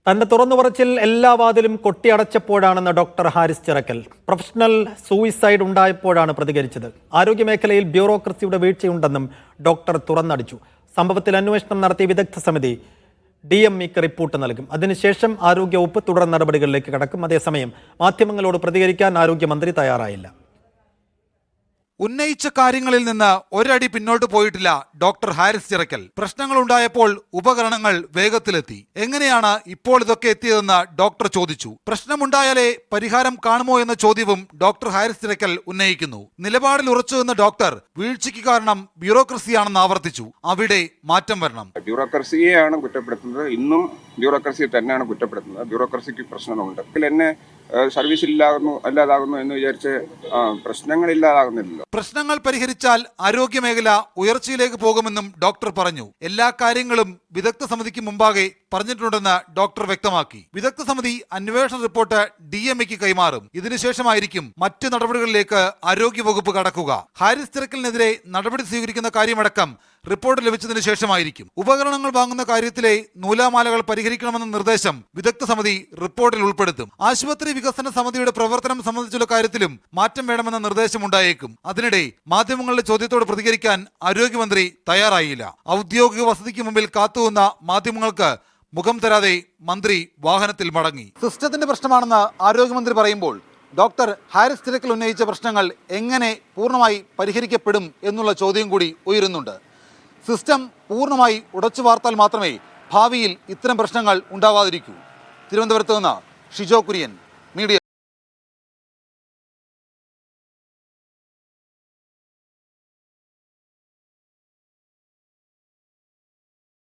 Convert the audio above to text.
തന്റെ തുറന്നുപറച്ചിൽ എല്ലാ വാതിലും കൊട്ടിയടച്ചപ്പോഴാണെന്ന് doctor Haris Chirakkal. Professional suicide ഉണ്ടായപ്പോഴാണ് പ്രതികരിച്ചത്. ആരോഗ്യമേഖലയിൽ ബ്യൂറോക്രസിയുടെ വീഴ്ചയുണ്ടെന്നും ഡോക്ടർ തുറന്നടിച്ചു. സംഭവത്തിൽ അന്വേഷണം നടത്തിയ വിദഗ്ധ സമിതി DMEക്ക് റിപ്പോർട്ട് നൽകും. അതിനുശേഷം ആരോഗ്യവകുപ്പ് തുടർ നടപടികളിലേക്ക് കടക്കും. അതേസമയം മാധ്യമങ്ങളോട് പ്രതികരിക്കാൻ ആരോഗ്യമന്ത്രി തയ്യാറായില്ല. ഉന്നയിച്ച കാര്യങ്ങളിൽ നിന്ന് ഒരടി പിന്നോട്ട് പോയിട്ടില്ല ഡോക്ടർ ഹാരിസ് ചിറക്കൽ. പ്രശ്നങ്ങളുണ്ടായപ്പോൾ ഉപകരണങ്ങൾ വേഗത്തിലെത്തി. എങ്ങനെയാണ് ഇപ്പോൾ ഇതൊക്കെ എത്തിയതെന്ന് ഡോക്ടർ ചോദിച്ചു. പ്രശ്നമുണ്ടായാലേ പരിഹാരം കാണുമോ എന്ന ചോദ്യവും ഡോക്ടർ ഹാരിസ് ചിറക്കൽ ഉന്നയിക്കുന്നു. നിലപാടിൽ ഉറച്ചു നിന്ന ഡോക്ടർ വീഴ്ചയ്ക്ക് കാരണം ബ്യൂറോക്രസിയാണെന്ന് ആവർത്തിച്ചു. അവിടെ മാറ്റം വരണം. ബ്യൂറോക്രസിയെയാണ് കുറ്റപ്പെടുത്തുന്നത്. ഇന്നും ബ്യൂറോക്രസിയെ തന്നെയാണ് കുറ്റപ്പെടുത്തുന്നത്. ബ്യൂറോക്രസിക്ക് പ്രശ്നമുണ്ട്. എന്നെ സർവീസ് അല്ലാതാകുന്നു എന്ന് വിചാരിച്ച് പ്രശ്നങ്ങൾ ഇല്ലാതാകുന്നില്ലല്ലോ. പ്രശ്നങ്ങൾ പരിഹരിച്ചാൽ ആരോഗ്യമേഖല ഉയർച്ചയിലേക്ക് പോകുമെന്നും ഡോക്ടർ പറഞ്ഞു. എല്ലാ കാര്യങ്ങളും വിദഗ്ധ സമിതിക്ക് മുമ്പാകെ പറഞ്ഞിട്ടുണ്ടെന്ന് ഡോക്ടർ വ്യക്തമാക്കി. വിദഗ്ധ സമിതി അന്വേഷണ റിപ്പോർട്ട് DMEക്ക് കൈമാറും. ഇതിനുശേഷമായിരിക്കും മറ്റ് നടപടികളിലേക്ക് ആരോഗ്യവകുപ്പ് കടക്കുക. ഹാരിസ് ചിറക്കലിനെതിരെ നടപടി സ്വീകരിക്കുന്ന കാര്യമടക്കം റിപ്പോർട്ട് ലഭിച്ചതിനു ശേഷമായിരിക്കും. ഉപകരണങ്ങൾ വാങ്ങുന്ന കാര്യത്തിലെ നൂലാമാലകൾ പരിഹരിക്കണമെന്ന നിർദ്ദേശം വിദഗ്ധ സമിതി റിപ്പോർട്ടിൽ ഉൾപ്പെടുത്തും. ആശുപത്രി വികസന സമിതിയുടെ പ്രവർത്തനം സംബന്ധിച്ചുള്ള കാര്യത്തിലും മാറ്റം വേണമെന്ന നിർദ്ദേശമുണ്ടായേക്കും. അതിനിടെ മാധ്യമങ്ങളുടെ ചോദ്യത്തോട് പ്രതികരിക്കാൻ ആരോഗ്യമന്ത്രി തയ്യാറായില്ല. ഔദ്യോഗിക വസതിക്ക് മുമ്പിൽ കാത്തുനിന്ന മാധ്യമങ്ങൾക്ക് മുഖം തരാതെ മന്ത്രി വാഹനത്തിൽ മടങ്ങി. സിസ്റ്റത്തിന്റെ പ്രശ്നമാണെന്ന് ആരോഗ്യമന്ത്രി പറയുമ്പോൾ ഡോക്ടർ ഹാരിസ് ചിറക്കൽ ഉന്നയിച്ച പ്രശ്നങ്ങൾ എങ്ങനെ പൂർണ്ണമായി പരിഹരിക്കപ്പെടും എന്നുള്ള ചോദ്യം കൂടി ഉയരുന്നുണ്ട്. സിസ്റ്റം പൂർണ്ണമായി ഉടച്ചു വാർത്താൽ മാത്രമേ ഭാവിയിൽ ഇത്തരം പ്രശ്നങ്ങൾ ഉണ്ടാവാതിരിക്കൂ. തിരുവനന്തപുരത്ത് നിന്ന് ഷിജോ കുര്യൻ, മീഡിയ.